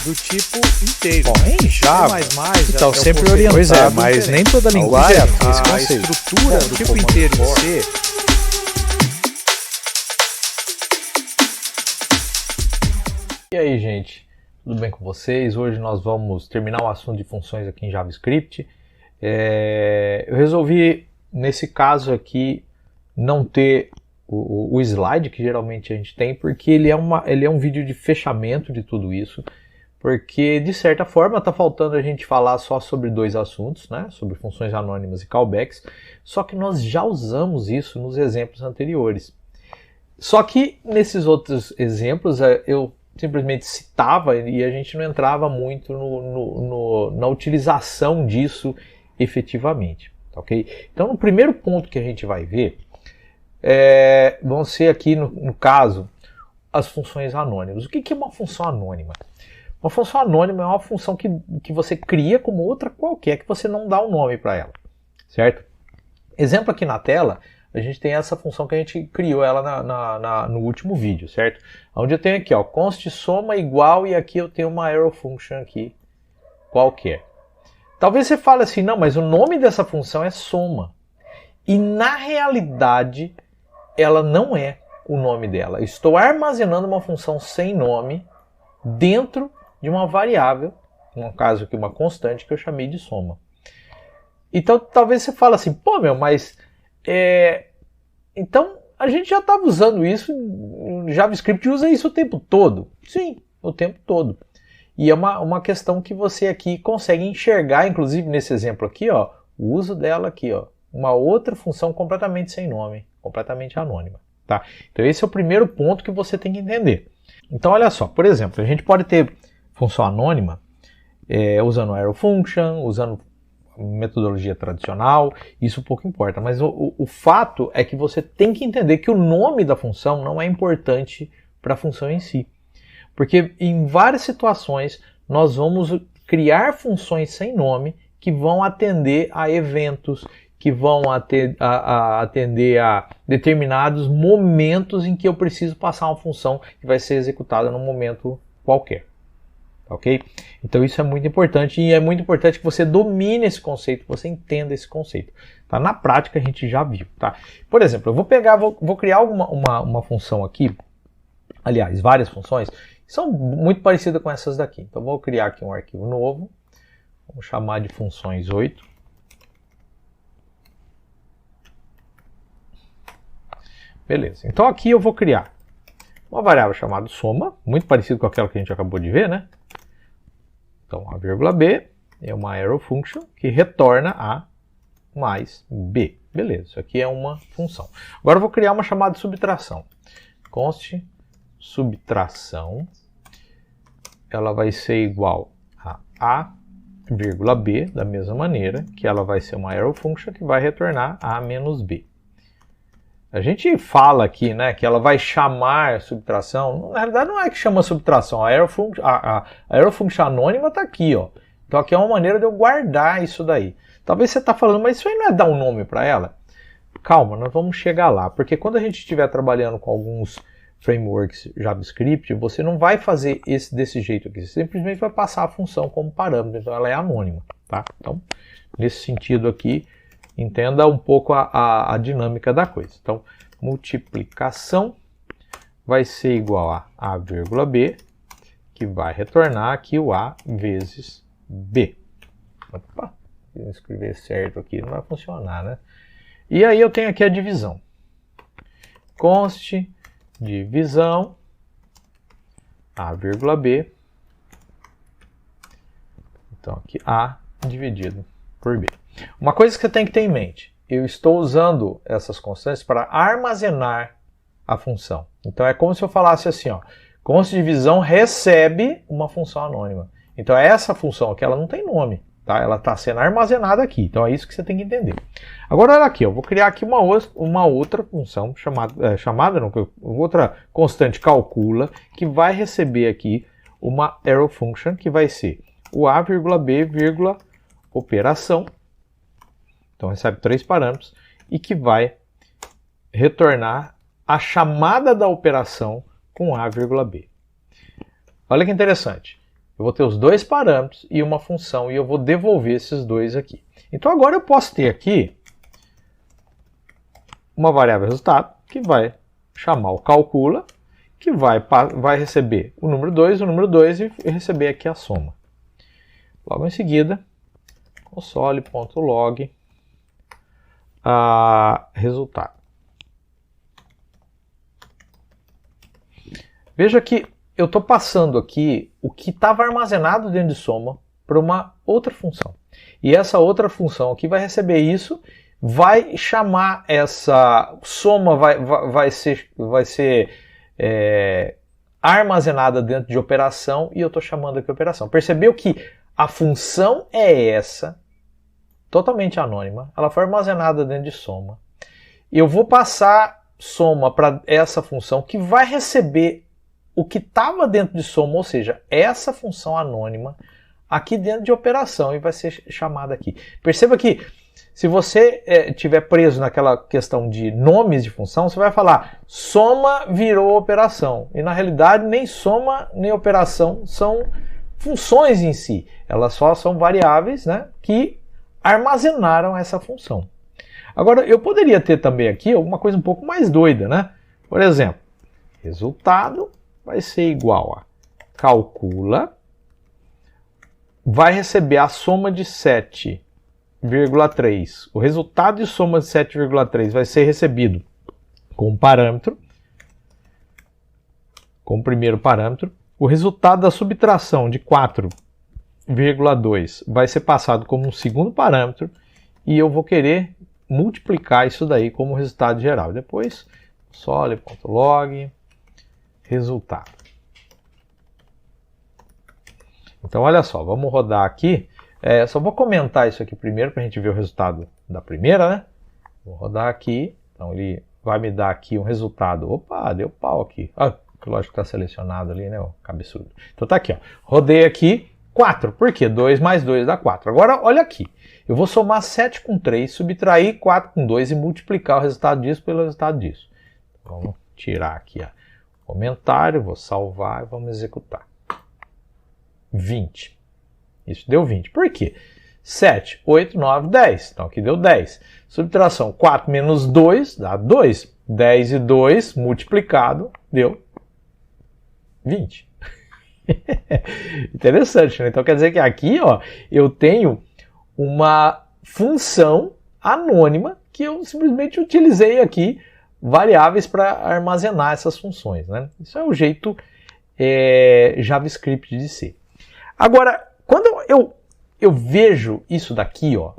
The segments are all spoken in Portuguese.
do tipo inteiro. Bom, em Java, então sempre orientado, pois é, mas nem toda linguagem tem esse conceito. A estrutura do tipo inteiro em C. E aí, gente, tudo bem com vocês? Hoje nós vamos terminar o assunto de funções aqui em JavaScript. Eu resolvi, nesse caso aqui, não ter o slide que geralmente a gente tem, porque ele é um vídeo de fechamento de tudo isso, porque de certa forma está faltando a gente falar só sobre dois assuntos, né? Sobre funções anônimas e callbacks, só que nós já usamos isso nos exemplos anteriores. Só que nesses outros exemplos eu simplesmente citava e a gente não entrava muito na utilização disso efetivamente, ok? Então, no primeiro ponto que a gente vai ver, vão ser aqui, no caso, as funções anônimas. O que é uma função anônima? Uma função anônima é uma função que você cria como outra qualquer, que você não dá um nome para ela, certo? Exemplo aqui na tela, a gente tem essa função que a gente criou ela no último vídeo, certo? Onde eu tenho aqui, ó, const soma igual, e aqui eu tenho uma arrow function aqui, qualquer. Talvez você fale assim, não, mas o nome dessa função é soma. E na realidade, ela não é o nome dela. Eu estou armazenando uma função sem nome dentro de uma variável, no caso aqui uma constante, que eu chamei de soma. Então, talvez você fale assim, pô, meu, mas... então, a gente já estava usando isso, o JavaScript usa isso o tempo todo. Sim, o tempo todo. E é uma questão que você aqui consegue enxergar, inclusive nesse exemplo aqui, ó, o uso dela aqui, ó, uma outra função completamente sem nome, completamente anônima. Tá? Então esse é o primeiro ponto que você tem que entender. Então olha só, por exemplo, a gente pode ter função anônima usando arrow function, usando metodologia tradicional, isso pouco importa, mas o fato é que você tem que entender que o nome da função não é importante para a função em si. Porque em várias situações nós vamos criar funções sem nome que vão atender a eventos, que vão atender a determinados momentos em que eu preciso passar uma função que vai ser executada num momento qualquer. Ok? Então isso é muito importante, e é muito importante que você domine esse conceito, que você entenda esse conceito. Tá? Na prática a gente já viu. Tá? Por exemplo, eu vou criar uma função aqui, aliás, várias funções, que são muito parecidas com essas daqui. Então vou criar aqui um arquivo novo, vamos chamar de funções 8. Beleza, então aqui eu vou criar uma variável chamada soma, muito parecido com aquela que a gente acabou de ver, né? Então a vírgula B é uma arrow function que retorna A mais B. Beleza, isso aqui é uma função. Agora eu vou criar uma chamada subtração. Const subtração, ela vai ser igual a vírgula B, da mesma maneira que ela vai ser uma arrow function que vai retornar A menos B. A gente fala aqui, né, que ela vai chamar subtração. Na realidade não é que chama subtração. A arrow function anônima está aqui, ó. Então aqui é uma maneira de eu guardar isso daí. Talvez você está falando, mas isso aí não é dar um nome para ela? Calma, nós vamos chegar lá. Porque quando a gente estiver trabalhando com alguns frameworks JavaScript, você não vai fazer desse jeito aqui. Você simplesmente vai passar a função como parâmetro. Então ela é anônima, tá? Então, nesse sentido aqui, entenda um pouco a dinâmica da coisa. Então, multiplicação vai ser igual a A vírgula B, que vai retornar aqui o A vezes B. Opa, se eu escrever certo aqui não vai funcionar, né? E aí eu tenho aqui a divisão. Const divisão A vírgula B. Então aqui A dividido por B. Uma coisa que você tem que ter em mente, eu estou usando essas constantes para armazenar a função. Então é como se eu falasse assim, ó, const divisão recebe uma função anônima. Então essa função aqui, ela não tem nome, tá? Ela está sendo armazenada aqui, então é isso que você tem que entender. Agora olha aqui, eu vou criar aqui uma outra função outra constante calcula, que vai receber aqui uma arrow function, que vai ser o A, B, operação. Então recebe 3 parâmetros e que vai retornar a chamada da operação com A, B. Olha que interessante. Eu vou ter os dois parâmetros e uma função, e eu vou devolver esses dois aqui. Então agora eu posso ter aqui uma variável resultado, que vai chamar o calcula, que vai receber o número 2 e receber aqui a soma. Logo em seguida, console.log resultado. Veja que eu estou passando aqui o que estava armazenado dentro de soma para uma outra função. E essa outra função aqui vai receber isso, vai chamar essa soma, vai ser armazenada dentro de operação, e eu estou chamando aqui operação. Percebeu que a função é essa, totalmente anônima, ela foi armazenada dentro de soma. Eu vou passar soma para essa função que vai receber o que estava dentro de soma, ou seja, essa função anônima aqui dentro de operação, e vai ser chamada aqui. Perceba que se você estiver preso naquela questão de nomes de função, você vai falar soma virou operação. E na realidade nem soma nem operação são funções em si. Elas só são variáveis, né, que armazenaram essa função. Agora, eu poderia ter também aqui alguma coisa um pouco mais doida, né? Por exemplo, resultado vai ser igual a calcula, vai receber a soma de 7,3. O resultado de soma de 7,3 vai ser recebido com um parâmetro, com o primeiro parâmetro. O resultado da subtração de 4,2 vai ser passado como um segundo parâmetro, e eu vou querer multiplicar isso daí como resultado geral. Depois, console.log resultado. Então, olha só, vamos rodar aqui. Só vou comentar isso aqui primeiro para a gente ver o resultado da primeira, né? Vou rodar aqui. Então, ele vai me dar aqui um resultado. Opa, deu pau aqui. Que lógico que está selecionado ali, né? Que absurdo. Então, tá aqui, ó. Rodei aqui 4. Por quê? 2 mais 2 dá 4. Agora, olha aqui. Eu vou somar 7 com 3, subtrair 4 com 2 e multiplicar o resultado disso pelo resultado disso. Então, vamos tirar aqui, ó, comentário, vou salvar e vamos executar. 20. Isso deu 20. Por quê? 7, 8, 9, 10. Então aqui deu 10. Subtração 4 menos 2 dá 2. 10 e 2 multiplicado deu 20. Interessante, né? Então quer dizer que aqui, ó, eu tenho uma função anônima que eu simplesmente utilizei aqui variáveis para armazenar essas funções, né? Isso é o jeito JavaScript de ser. Agora, quando eu vejo isso daqui, ó,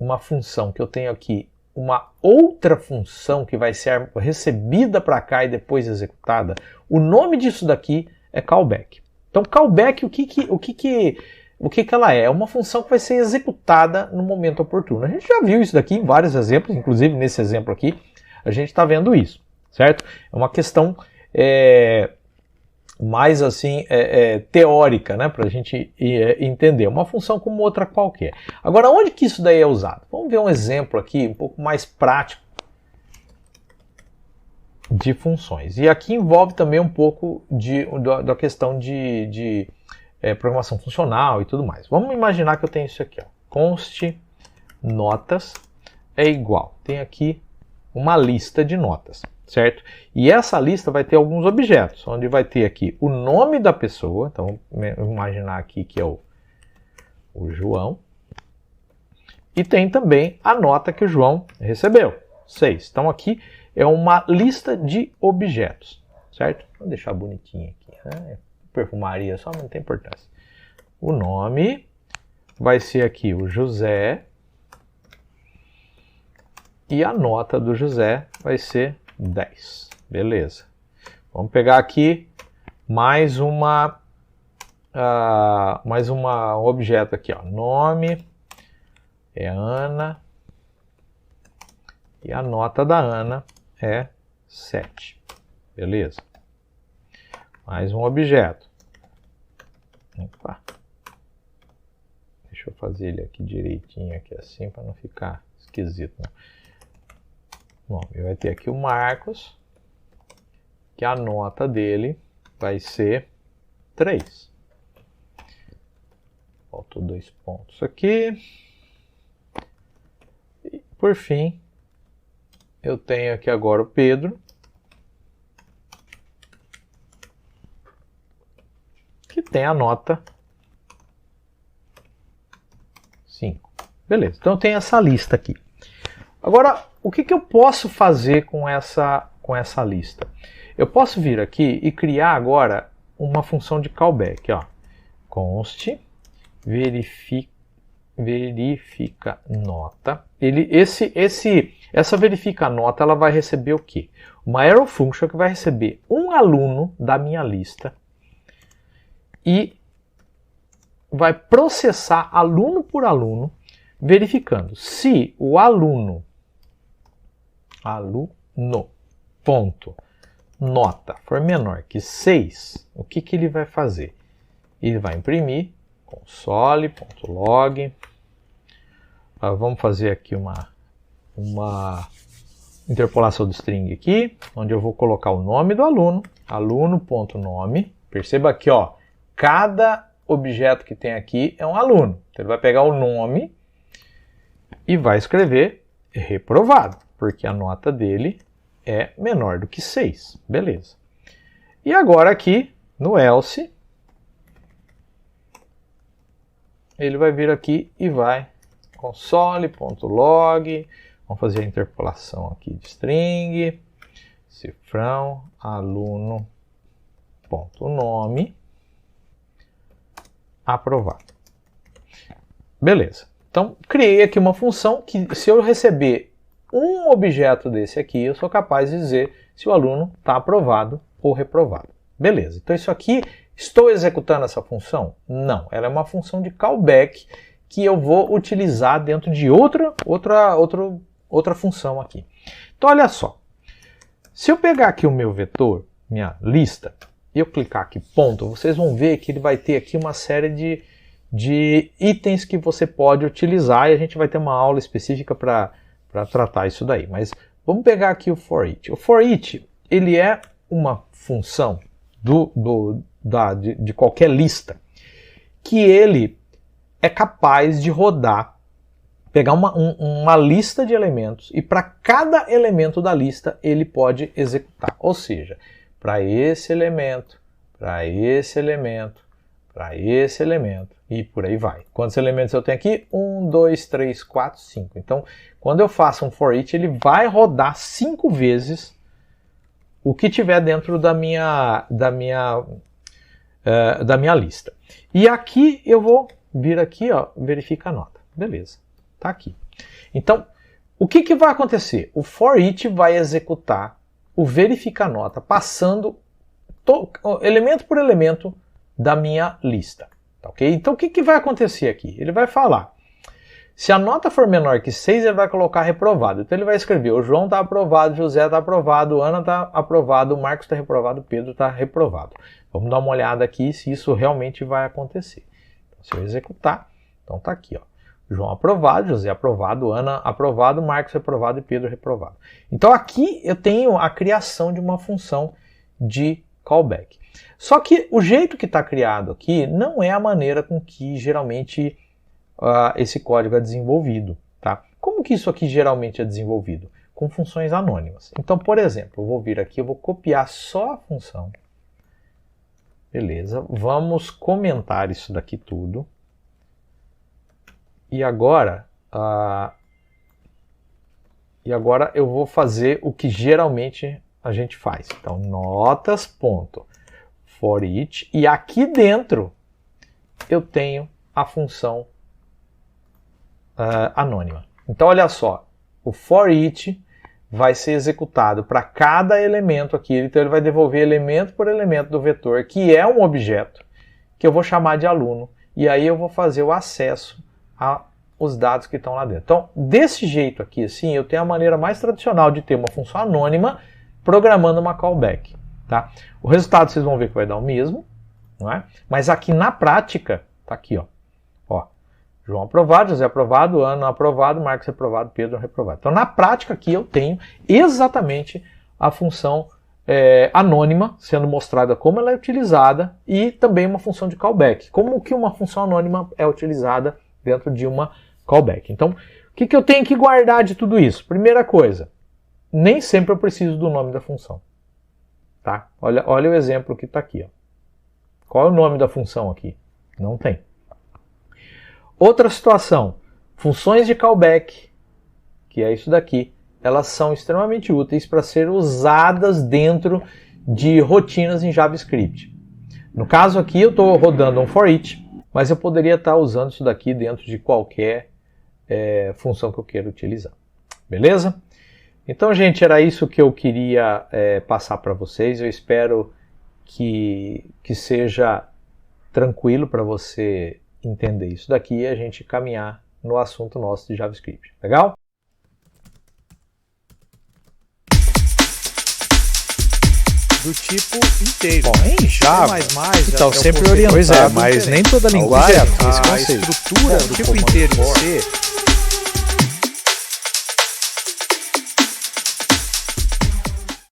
uma função que eu tenho aqui, uma outra função que vai ser recebida para cá e depois executada, o nome disso daqui é callback. Então, callback, o que ela é? É uma função que vai ser executada no momento oportuno. A gente já viu isso daqui em vários exemplos, inclusive nesse exemplo aqui, a gente está vendo isso, certo? É uma questão mais assim teórica, né, para a gente entender. Uma função como outra qualquer. Agora, onde que isso daí é usado? Vamos ver um exemplo aqui um pouco mais prático de funções. E aqui envolve também um pouco da questão de programação funcional e tudo mais. Vamos imaginar que eu tenho isso aqui, ó. Const notas é igual. Tem aqui uma lista de notas, certo? E essa lista vai ter alguns objetos, onde vai ter aqui o nome da pessoa. Então, vamos imaginar aqui que é o João. E tem também a nota que o João recebeu, 6. Então, aqui é uma lista de objetos, certo? Vou deixar bonitinho aqui, né? Perfumaria só, não tem importância. O nome vai ser aqui o José. E a nota do José vai ser 10. Beleza. Vamos pegar aqui mais um objeto aqui, ó. Nome é Ana. E a nota da Ana é 7. Beleza. Mais um objeto. Opa. Deixa eu fazer ele aqui direitinho, aqui assim, para não ficar esquisito, né? Bom, vai ter aqui o Marcos, que a nota dele vai ser 3. Faltou 2 pontos aqui. E, por fim, eu tenho aqui agora o Pedro, que tem a nota 5. Beleza, então eu tenho essa lista aqui. Agora, o que eu posso fazer com essa lista? Eu posso vir aqui e criar agora uma função de callback. Ó. Const verifica nota. Essa verifica nota ela vai receber o quê? Uma arrow function que vai receber um aluno da minha lista e vai processar aluno por aluno, verificando se o aluno ponto nota for menor que 6, o que ele vai fazer? Ele vai imprimir console.log. Vamos fazer aqui uma interpolação do string aqui, onde eu vou colocar o nome do aluno, aluno.nome. Perceba aqui, ó, cada objeto que tem aqui é um aluno. Então ele vai pegar o nome e vai escrever reprovado, porque a nota dele é menor do que 6. Beleza. E agora aqui, no else, ele vai vir aqui e vai console.log, vamos fazer a interpolação aqui de string, cifrão, aluno.nome, aprovado. Beleza. Então, criei aqui uma função que, se eu receber um objeto desse aqui, eu sou capaz de dizer se o aluno está aprovado ou reprovado. Beleza. Então, isso aqui, estou executando essa função? Não. Ela é uma função de callback que eu vou utilizar dentro de outra função aqui. Então, olha só. Se eu pegar aqui o meu vetor, minha lista, e eu clicar aqui ponto, vocês vão ver que ele vai ter aqui uma série de itens que você pode utilizar, e a gente vai ter uma aula específica para tratar isso daí. Mas vamos pegar aqui o for each. O for each, ele é uma função de qualquer lista que ele é capaz de rodar, pegar uma lista de elementos e para cada elemento da lista ele pode executar. Ou seja, para esse elemento, para esse elemento, para esse elemento e por aí vai. Quantos elementos eu tenho aqui? 1, 2, 3, 4, 5. Então, quando eu faço um for each, ele vai rodar 5 vezes o que tiver dentro da minha lista. E aqui eu vou vir aqui, ó, verifica a nota. Beleza, tá aqui. Então, o que vai acontecer? O for each vai executar o verifica a nota, passando elemento por elemento da minha lista. Tá, ok? Então, o que vai acontecer aqui? Ele vai falar, se a nota for menor que 6, ele vai colocar reprovado. Então, ele vai escrever, o João está aprovado, José está aprovado, Ana está aprovado, o Marcos está reprovado, Pedro está reprovado. Vamos dar uma olhada aqui se isso realmente vai acontecer. Então, se eu executar, então está aqui, ó. João aprovado, José aprovado, Ana aprovado, Marcos reprovado e Pedro reprovado. Então aqui eu tenho a criação de uma função de callback. Só que o jeito que está criado aqui não é a maneira com que geralmente esse código é desenvolvido. Tá? Como que isso aqui geralmente é desenvolvido? Com funções anônimas. Então, por exemplo, eu vou vir aqui, eu vou copiar só a função. Beleza, vamos comentar isso daqui tudo. E agora eu vou fazer o que geralmente a gente faz. Então, notas.for each, e aqui dentro eu tenho a função anônima. Então, olha só, o for each vai ser executado para cada elemento aqui. Então, ele vai devolver elemento por elemento do vetor, que é um objeto, que eu vou chamar de aluno. E aí eu vou fazer o acesso os dados que estão lá dentro. Então, desse jeito aqui, assim, eu tenho a maneira mais tradicional de ter uma função anônima programando uma callback. Tá? O resultado vocês vão ver que vai dar o mesmo, não é? Mas aqui na prática, tá aqui, ó. João aprovado, José aprovado, Ana aprovado, Marcos reprovado, Pedro reprovado. Então, na prática aqui eu tenho exatamente a função anônima sendo mostrada como ela é utilizada e também uma função de callback. Como que uma função anônima é utilizada dentro de uma callback. Então, o que eu tenho que guardar de tudo isso? Primeira coisa, nem sempre eu preciso do nome da função. Tá? Olha o exemplo que está aqui. Ó. Qual é o nome da função aqui? Não tem. Outra situação, funções de callback, que é isso daqui, elas são extremamente úteis para ser usadas dentro de rotinas em JavaScript. No caso aqui eu estou rodando um for each, mas eu poderia estar usando isso daqui dentro de qualquer função que eu queira utilizar. Beleza? Então, gente, era isso que eu queria passar para vocês. Eu espero que seja tranquilo para você entender isso daqui e a gente caminhar no assunto nosso de JavaScript. Legal? Do tipo inteiro. Bom, em Java, então sempre orientado, mas nem toda linguagem tem esse a conceito. estrutura do tipo inteiro em C